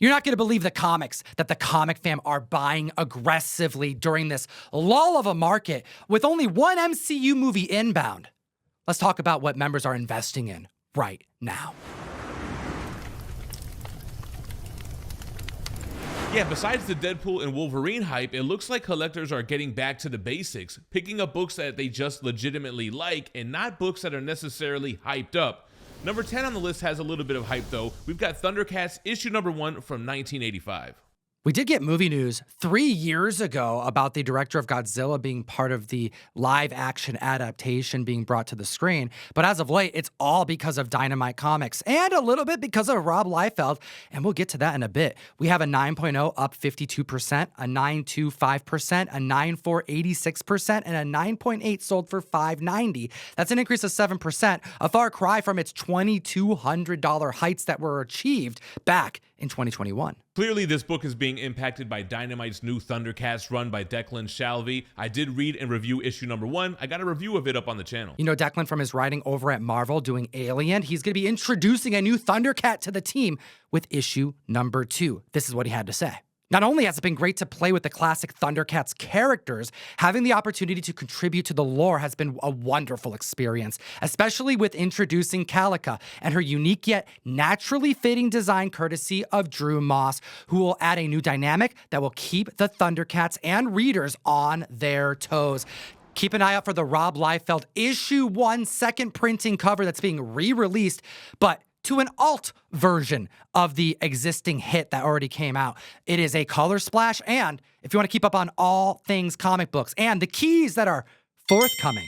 You're not going to believe the comics that the comic fam are buying aggressively during this lull of a market with only one MCU movie inbound. Let's talk about what members are investing in right now. Yeah, besides the Deadpool and Wolverine hype, it looks like collectors are getting back to the basics, picking up books that they just legitimately like and not books that are necessarily hyped up. Number 10 on the list has a little bit of hype though. We've got Thundercats issue number 1 from 1985. We did get movie news 3 years ago about the director of Godzilla being part of the live action adaptation being brought to the screen. But as of late, it's all because of Dynamite Comics and a little bit because of Rob Liefeld. And we'll get to that in a bit. We have a 9.0 up 52%, a 9.25%, a 9.4 86%, and a 9.8 sold for $590. That's an increase of 7%, a far cry from its $2,200 heights that were achieved back in 2021. Clearly, this book is being impacted by Dynamite's new Thundercats run by Declan Shalvey. I did read and review issue number 1. I got a review of it up on the channel. You know Declan from his writing over at Marvel doing Alien. He's going to be introducing a new Thundercat to the team with issue number 2. This is what he had to say. Not only has it been great to play with the classic Thundercats characters, having the opportunity to contribute to the lore has been a wonderful experience, especially with introducing Calica and her unique yet naturally fitting design courtesy of Drew Moss, who will add a new dynamic that will keep the Thundercats and readers on their toes. Keep an eye out for the Rob Liefeld issue 1 second printing cover that's being re-released, but to an alt version of the existing hit that already came out. It is a color splash, and if you want to keep up on all things comic books and the keys that are forthcoming,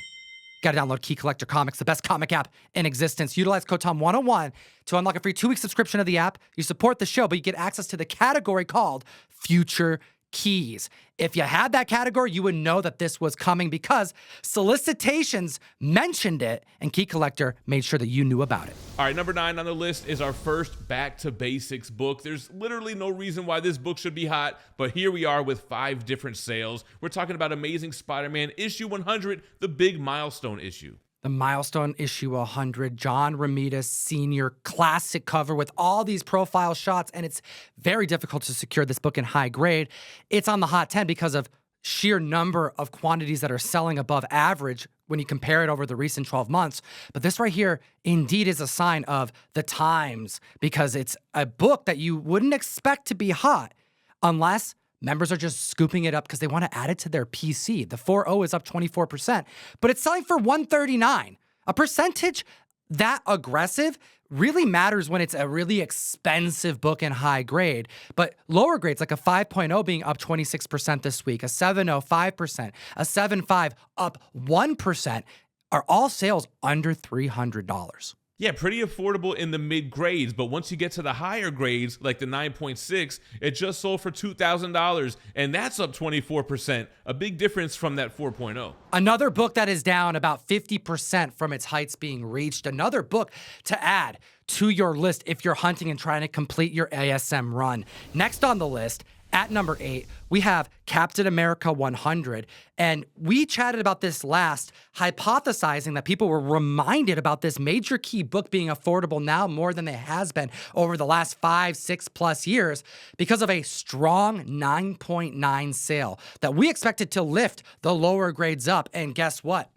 got to download Key Collector Comics, the best comic app in existence. Utilize code TOM101 to unlock a free 2-week subscription of the app. You support the show, but you get access to the category called Future Keys. If you had that category, you would know that this was coming because solicitations mentioned it and Key Collector made sure that you knew about it. All right, number 9 on the list is our first Back to Basics book. There's literally no reason why this book should be hot, but here we are with 5 different sales. We're talking about Amazing Spider-Man issue 100, the big milestone issue. The milestone issue 100, John Romita Sr. classic cover with all these profile shots, and it's very difficult to secure this book in high grade. It's on the Hot 10 because of sheer number of quantities that are selling above average when you compare it over the recent 12 months. But this right here indeed is a sign of the times because it's a book that you wouldn't expect to be hot unless members are just scooping it up because they want to add it to their PC. The 4.0 is up 24%, but it's selling for $139. A percentage that aggressive really matters when it's a really expensive book in high grade, but lower grades like a 5.0 being up 26% this week, a 7.0, 5%, a 7.5 up 1% are all sales under $300. Yeah, pretty affordable in the mid grades, but once you get to the higher grades, like the 9.6, it just sold for $2,000, and that's up 24%, a big difference from that 4.0. Another book that is down about 50% from its heights being reached. Another book to add to your list if you're hunting and trying to complete your ASM run. Next on the list, at number 8, we have Captain America 100. And we chatted about this last, hypothesizing that people were reminded about this major key book being affordable now more than it has been over the last 5-6+ years because of a strong 9.9 sale that we expected to lift the lower grades up. And guess what?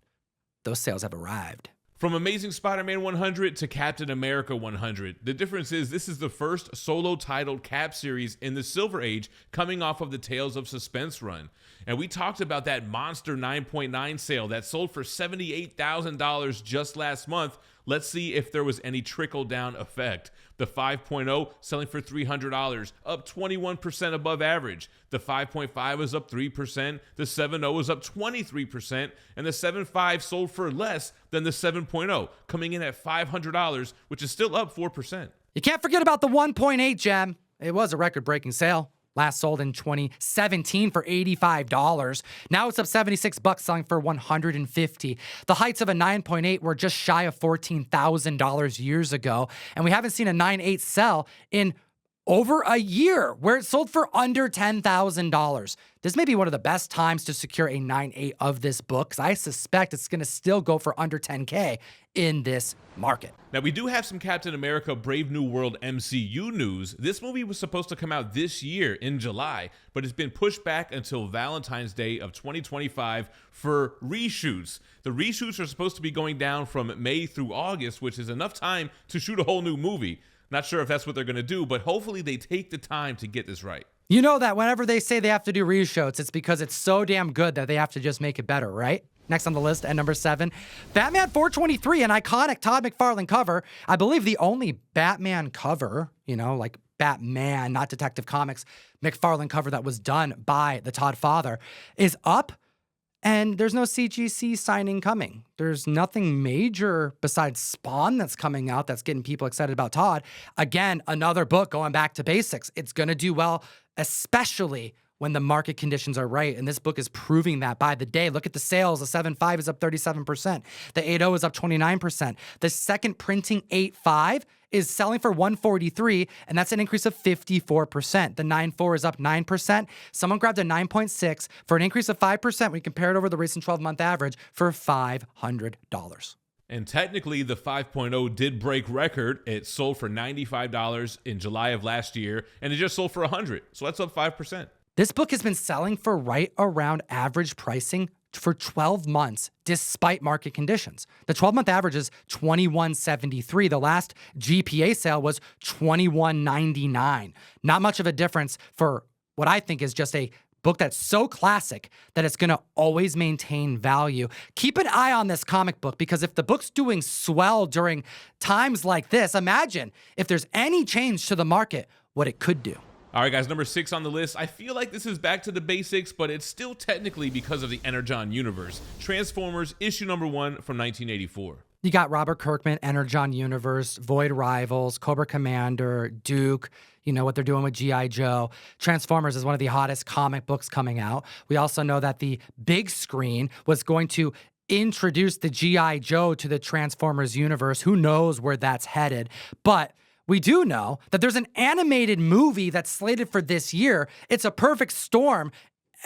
Those sales have arrived. From Amazing Spider-Man 100 to Captain America 100, the difference is this is the first solo titled Cap series in the Silver Age coming off of the Tales of Suspense run. And we talked about that monster 9.9 sale that sold for $78,000 just last month. Let's see if there was any trickle-down effect. The 5.0 selling for $300, up 21% above average. The 5.5 is up 3%, the 7.0 is up 23%, and the 7.5 sold for less than the 7.0, coming in at $500, which is still up 4%. You can't forget about the 1.8 gem. It was a record-breaking sale. Last sold in 2017 for $85. Now it's up $76, selling for $150. The heights of a 9.8 were just shy of $14,000 years ago, and we haven't seen a 9.8 sell in over a year where it sold for under $10,000. This may be one of the best times to secure a 9.8 of this book, because I suspect it's going to still go for under $10K in this market. Now, we do have some Captain America Brave New World MCU news. This movie was supposed to come out this year in July, but it's been pushed back until Valentine's Day of 2025 for reshoots. The reshoots are supposed to be going down from May through August, which is enough time to shoot a whole new movie. Not sure if that's what they're going to do, but hopefully they take the time to get this right. You know that whenever they say they have to do reshoots, it's because it's so damn good that they have to just make it better, right? Next on the list at number 7, Batman 423, an iconic Todd McFarlane cover. I believe the only Batman cover, like Batman, not Detective Comics, McFarlane cover that was done by the Todd father, is up. And there's no CGC signing coming. There's nothing major besides Spawn that's coming out that's getting people excited about Todd. Again, another book going back to basics. It's going to do well, especially when the market conditions are right. And this book is proving that by the day. Look at the sales. The 7.5 is up 37%. The 8.0 is up 29%. The second printing 8.5 is selling for $143, and that's an increase of 54%. The 9.4 is up 9%. Someone grabbed a 9.6 for an increase of 5% when you compare it over the recent 12-month average for $500. And technically, the 5.0 did break record. It sold for $95 in July of last year, and it just sold for $100. So that's up 5%. This book has been selling for right around average pricing for 12 months, despite market conditions. The 12-month average is $21.73. The last GPA sale was $21.99. Not much of a difference for what I think is just a book that's so classic that it's going to always maintain value. Keep an eye on this comic book, because if the book's doing swell during times like this, imagine if there's any change to the market, what it could do. All right, guys, number 6 on the list. I feel like this is back to the basics, but it's still technically because of the Energon universe. Transformers, issue number 1 from 1984. You got Robert Kirkman, Energon Universe, Void Rivals, Cobra Commander, Duke, what they're doing with G.I. Joe. Transformers is one of the hottest comic books coming out. We also know that the big screen was going to introduce the G.I. Joe to the Transformers universe. Who knows where that's headed? But we do know that there's an animated movie that's slated for this year. It's a perfect storm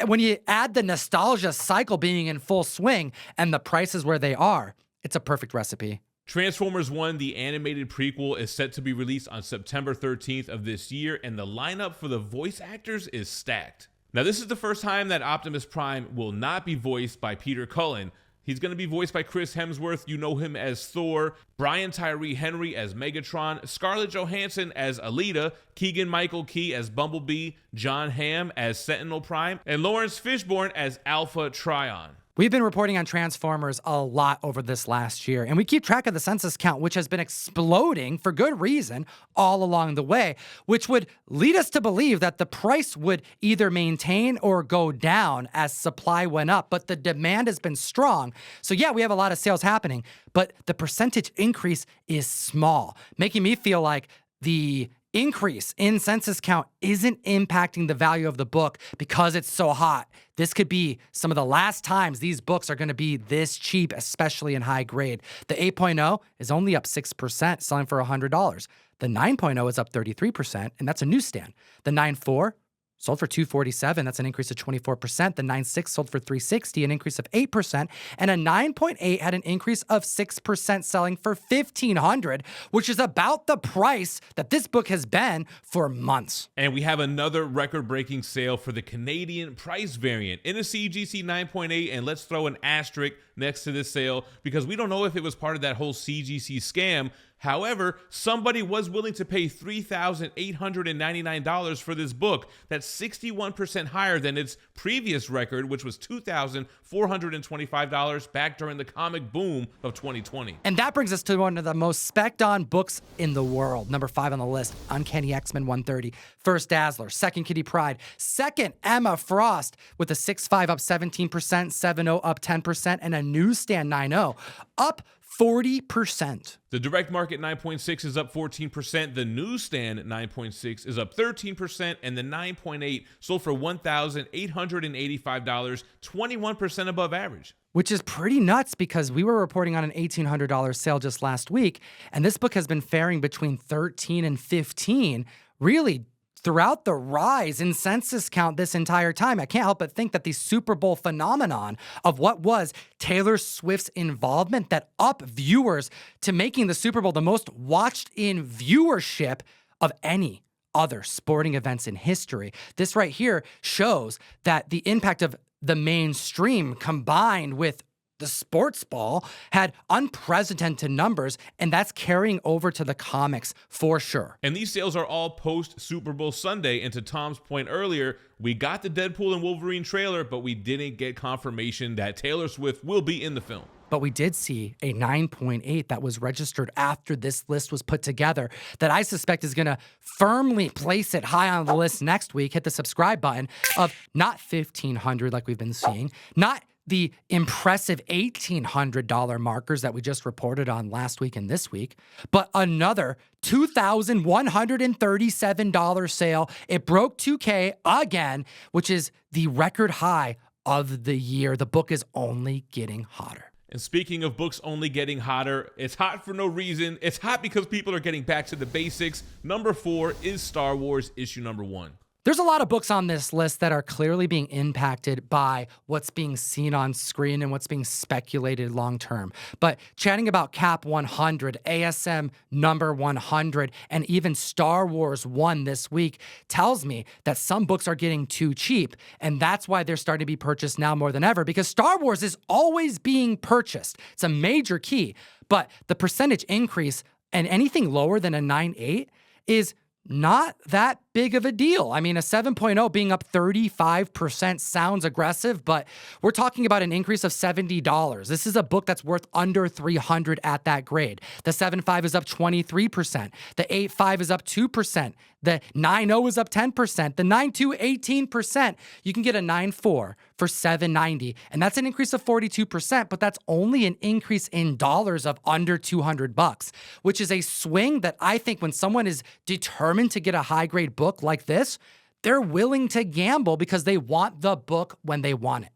when you add the nostalgia cycle being in full swing and the prices where they are. It's a perfect recipe. Transformers 1, the animated prequel, is set to be released on September 13th of this year, and the lineup for the voice actors is stacked. Now, this is the first time that Optimus Prime will not be voiced by Peter Cullen. He's going to be voiced by Chris Hemsworth. You know him as Thor, Brian Tyree Henry as Megatron, Scarlett Johansson as Alita, Keegan-Michael Key as Bumblebee, John Hamm as Sentinel Prime, and Lawrence Fishburne as Alpha Trion. We've been reporting on Transformers a lot over this last year, and we keep track of the census count, which has been exploding for good reason all along the way, which would lead us to believe that the price would either maintain or go down as supply went up, but the demand has been strong. So yeah, we have a lot of sales happening, but the percentage increase is small, making me feel like the increase in census count isn't impacting the value of the book because it's so hot. This could be some of the last times these books are going to be this cheap, especially in high grade. The 8.0 is only up 6%, selling for $100. The 9.0 is up 33%, and that's a newsstand. The 9.4 sold for $247. That's an increase of 24%. The 9.6 sold for $360, an increase of 8%. And a 9.8 had an increase of 6%, selling for $1,500, which is about the price that this book has been for months. And we have another record-breaking sale for the Canadian price variant in a CGC 9.8. And let's throw an asterisk next to this sale because we don't know if it was part of that whole CGC scam. However, somebody was willing to pay $3,899 for this book. That's 61% higher than its previous record, which was $2,425 back during the comic boom of 2020. And that brings us to one of the most spec'd-on books in the world. Number 5 on the list, Uncanny X-Men 130. First, Dazzler. Second, Kitty Pryde. Second, Emma Frost with a 6.5 up 17%, 7.0 up 10%, and a newsstand 9.0 up 40%. The direct market 9.6 is up 14%. The newsstand 9.6 is up 13%. And the 9.8 sold for $1,885, 21% above average. Which is pretty nuts because we were reporting on an $1,800 sale just last week. And this book has been faring between 13 and 15, really throughout the rise in census count this entire time. I can't help but think that the Super Bowl phenomenon of what was Taylor Swift's involvement that upped viewers to making the Super Bowl the most watched in viewership of any other sporting events in history. This right here shows that the impact of the mainstream combined with the sports ball had unprecedented numbers, and that's carrying over to the comics for sure. And these sales are all post Super Bowl Sunday. And to Tom's point earlier, we got the Deadpool and Wolverine trailer, but we didn't get confirmation that Taylor Swift will be in the film. But we did see a 9.8 that was registered after this list was put together that I suspect is going to firmly place it high on the list next week. Hit the subscribe button of not $1,500 like we've been seeing, not the impressive $1,800 markers that we just reported on last week and this week, but another $2,137 sale. It broke 2K again, which is the record high of the year. The book is only getting hotter. And speaking of books only getting hotter, it's hot for no reason. It's hot because people are getting back to the basics. Number 4 is Star Wars issue number 1. There's a lot of books on this list that are clearly being impacted by what's being seen on screen and what's being speculated long term. But chatting about Cap 100, ASM number 100, and even Star Wars 1 this week tells me that some books are getting too cheap. And that's why they're starting to be purchased now more than ever, because Star Wars is always being purchased. It's a major key. But the percentage increase and anything lower than a 9.8 is not that big of a deal. I mean, a 7.0 being up 35% sounds aggressive, but we're talking about an increase of $70. This is a book that's worth under $300 at that grade. The 7.5 is up 23%. The 8.5 is up 2%. The 9.0 is up 10%. The 9.2, 18%. You can get a 9.4 for $790, and that's an increase of 42%, but that's only an increase in dollars of under $200, which is a swing that I think when someone is determined to get a high-grade book like this, they're willing to gamble because they want the book when they want it,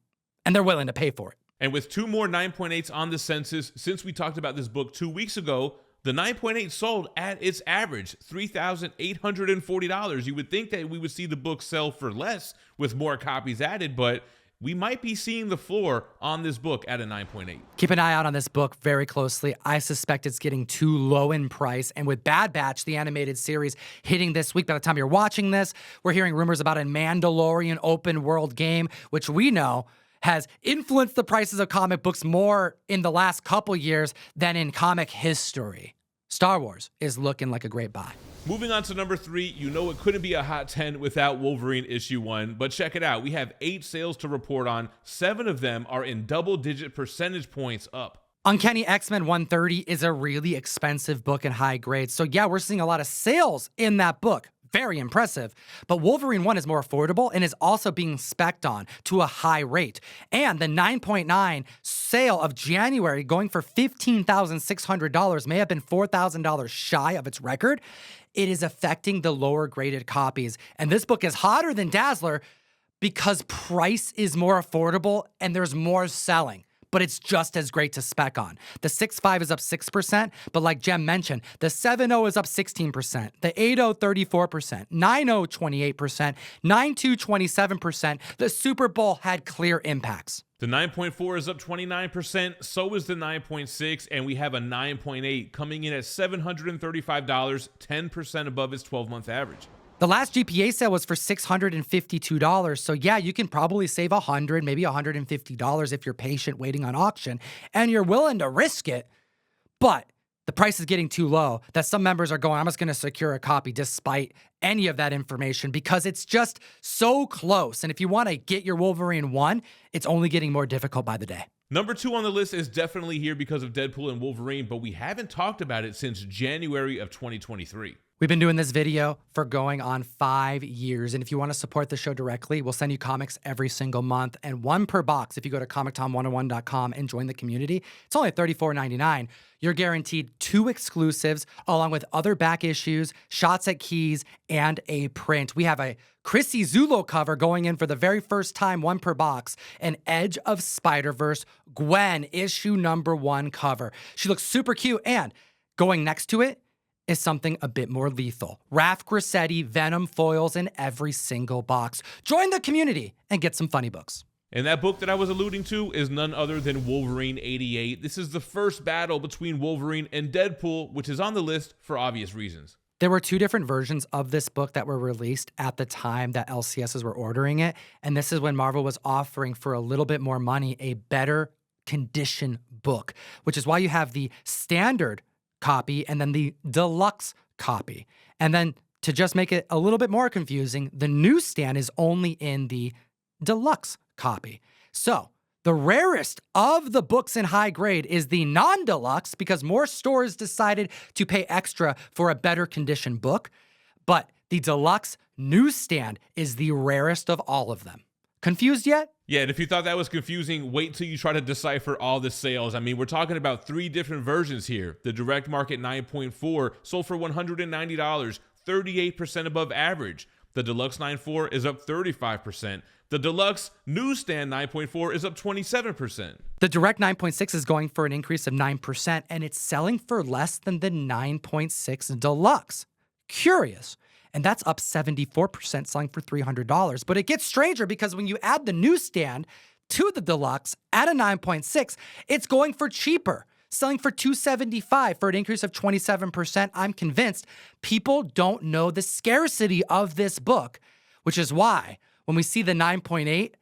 and they're willing to pay for it. And with 2 more 9.8s on the census, since we talked about this book 2 weeks ago, the 9.8 sold at its average, $3,840. You would think that we would see the book sell for less with more copies added, but we might be seeing the floor on this book at a 9.8. Keep an eye out on this book very closely. I suspect it's getting too low in price. And with Bad Batch, the animated series, hitting this week, by the time you're watching this, we're hearing rumors about a Mandalorian open world game, which we know has influenced the prices of comic books more in the last couple years than in comic history. Star Wars is looking like a great buy. Moving on to number 3, you know it couldn't be a Hot 10 without Wolverine issue 1, but check it out. We have 8 sales to report on. 7 of them are in double-digit percentage points up. Uncanny X-Men 130 is a really expensive book and high grade. So yeah, we're seeing a lot of sales in that book. Very impressive. But Wolverine 1 is more affordable and is also being spec'd on to a high rate. And the 9.9 sale of January going for $15,600 may have been $4,000 shy of its record. It is affecting the lower graded copies. And this book is hotter than Dazzler because price is more affordable and there's more selling. But it's just as great to spec on. The 6.5 is up 6%, but like Jem mentioned, the 7.0 is up 16%, the 8.0 34%, 9.0 28%, 9.2 27%. The Super Bowl had clear impacts. The 9.4 is up 29%, so is the 9.6, and we have a 9.8 coming in at $735, 10% above its 12-month average. The last GPA sale was for $652. So yeah, you can probably save $100, maybe $150 if you're patient waiting on auction and you're willing to risk it. But the price is getting too low that some members are going, I'm just going to secure a copy despite any of that information because it's just so close. And if you want to get your Wolverine 1, it's only getting more difficult by the day. Number 2 on the list is definitely here because of Deadpool and Wolverine, but we haven't talked about it since January of 2023. We've been doing this video for going on 5 years. And if you want to support the show directly, we'll send you comics every single month and 1 per box. If you go to comictom101.com and join the community, it's only $34.99. You're guaranteed 2 exclusives along with other back issues, shots at keys, and a print. We have a Chrissy Zulo cover going in for the very first time, 1 per box, an Edge of Spider-Verse Gwen issue number 1 cover. She looks super cute, and going next to it is something a bit more lethal. Raph Grassetti, Venom foils in every single box. Join the community and get some funny books. And that book that I was alluding to is none other than Wolverine 88. This is the first battle between Wolverine and Deadpool, which is on the list for obvious reasons. There were two different versions of this book that were released at the time that LCSs were ordering it. And this is when Marvel was offering for a little bit more money a better condition book, which is why you have the standard copy and then the deluxe copy. And then to just make it a little bit more confusing, the newsstand is only in the deluxe copy. So the rarest of the books in high grade is the non-deluxe because more stores decided to pay extra for a better condition book. But the deluxe newsstand is the rarest of all of them. Confused yet? Yeah, and if you thought that was confusing, wait till you try to decipher all the sales. I mean, we're talking about 3 different versions here. The direct market 9.4 sold for $190, 38% above average. The deluxe 9.4 is up 35%. The deluxe newsstand 9.4 is up 27%. The direct 9.6 is going for an increase of 9%, and it's selling for less than the 9.6 deluxe. Curious. And that's up 74%, selling for $300. But it gets stranger because when you add the newsstand to the deluxe at a 9.6, it's going for cheaper, selling for $275 for an increase of 27%. I'm convinced people don't know the scarcity of this book, which is why when we see the 9.8,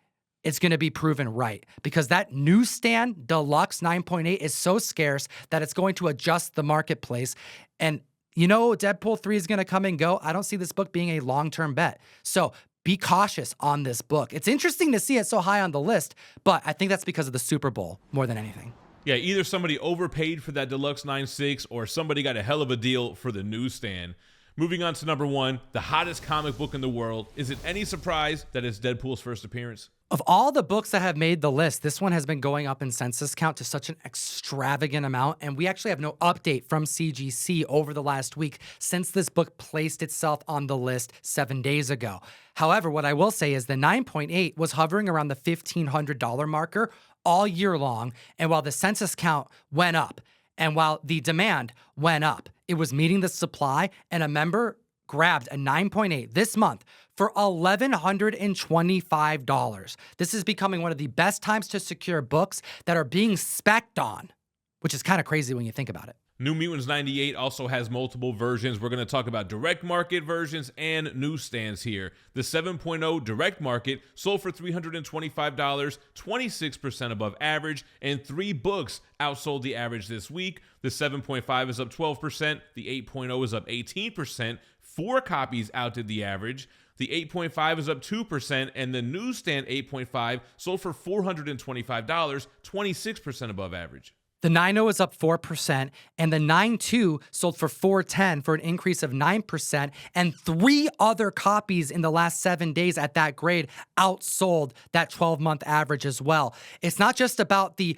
it's going to be proven right because that newsstand deluxe 9.8 is so scarce that it's going to adjust the marketplace. And you know, Deadpool 3 is going to come and go. I don't see this book being a long-term bet. So be cautious on this book. It's interesting to see it so high on the list, but I think that's because of the Super Bowl more than anything. Yeah, either somebody overpaid for that deluxe 9.6 or somebody got a hell of a deal for the newsstand. Moving on to number 1, the hottest comic book in the world. Is it any surprise that it's Deadpool's first appearance? Of all the books that have made the list, this one has been going up in census count to such an extravagant amount, and we actually have no update from CGC over the last week since this book placed itself on the list 7 days ago. However, what I will say is the 9.8 was hovering around the $1,500 marker all year long, and while the census count went up, and while the demand went up, it was meeting the supply, and a member grabbed a 9.8 this month for $1,125. This is becoming one of the best times to secure books that are being spec'd on, which is kind of crazy when you think about it. New Mutants 98 also has multiple versions. We're going to talk about direct market versions and newsstands here. The 7.0 direct market sold for $325, 26% above average, and 3 books outsold the average this week. The 7.5 is up 12%. The 8.0 is up 18%. 4 copies outdid the average. The 8.5 is up 2%, and the newsstand 8.5 sold for $425, 26% above average. The 9.0 is up 4%, and the 9.2 sold for $410 for an increase of 9%, and 3 other copies in the last 7 days at that grade outsold that 12-month average as well. It's not just about the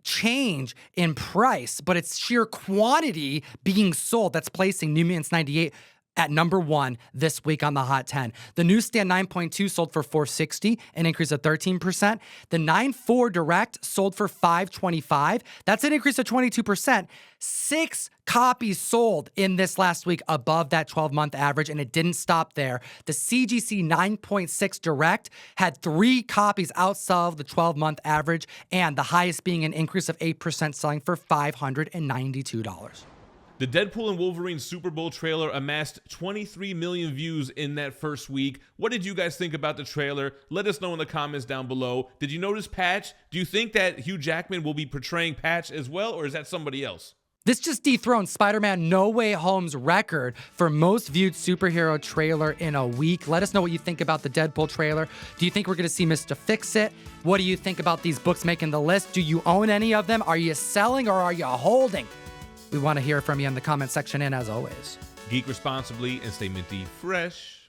change in price, but it's sheer quantity being sold that's placing New Mutants 98 at number 1 this week on the Hot 10. The newsstand 9.2 sold for $460, an increase of 13%. The 9.4 direct sold for $525. That's an increase of 22%. 6 copies sold in this last week above that 12-month average, and it didn't stop there. The CGC 9.6 direct had 3 copies outsell the 12-month average, and the highest being an increase of 8%, selling for $592. The Deadpool and Wolverine Super Bowl trailer amassed 23 million views in that first week. What did you guys think about the trailer? Let us know in the comments down below. Did you notice Patch? Do you think that Hugh Jackman will be portraying Patch as well, or is that somebody else? This just dethroned Spider-Man No Way Home's record for most viewed superhero trailer in a week. Let us know what you think about the Deadpool trailer. Do you think we're going to see Mr. Fix-It? What do you think about these books making the list? Do you own any of them? Are you selling or are you holding? We want to hear from you in the comment section, and as always, geek responsibly and stay minty fresh.